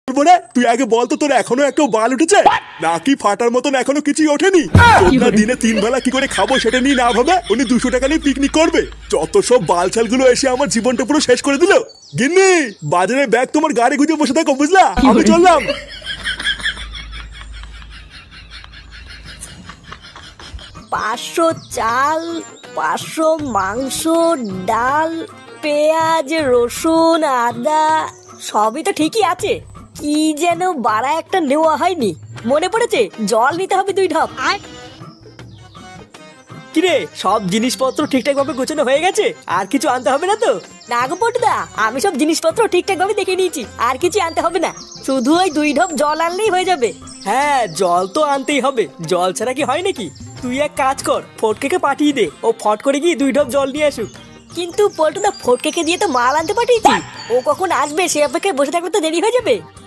বলবো রে, তুই আগে বল তো তোর এখনো একটা বাল উঠেছে নাকি ফাটার মতন এখনো কিছুই ওঠেনি? তোমরা দিনে 3 বেলা কি করে খাবো সেটা নিয়ে না ভাবে উনি 200 টাকা নিয়ে পিকনিক করবে। যত সব বালছাল গুলো এসে আমার জীবনটা পুরো শেষ করে দিল। গিন্নি, বাজারে ব্যাগ তোমার গাড়ি গুঁজে বসে থাকো, বুঝলা? আমি চললাম। 500 চাল, 500 মাংস, ডাল, পেঁয়াজ, রসুন, আদা সবই তো ঠিকই আছে, কি যেন বাড়া একটা নেওয়া হয়নি। মনে পড়েছে, জল নিতে হবে 2 ঢপ। কিরে, সব জিনিসপত্র ঠিকঠাক ভাবে গোছানো হয়ে গেছে? আর কিছু আনতে হবে না তো? না গো পটুদা, আমি সব জিনিসপত্র ঠিকঠাক ভাবে দেখে নিয়েছি, আর কিছু আনতে হবে না। শুধু ওই 2 ঢপ জল আনলেই হয়ে যাবে। হ্যাঁ, জল তো আনতেই হবে, জল ছাড়া কি হয় নাকি? তুই এক কাজ কর, ফটকেকে পাঠিয়ে দে, ও ফট করে গিয়ে 2 ঢপ জল নিয়ে আসুক। কিন্তু পটুদা ফটকেকে দিয়ে তো মাল আনতে পাঠিয়েছি, ও কখন আসবে সে অপেক্ষায় বসে থাকলে তো দেরি হয়ে যাবে।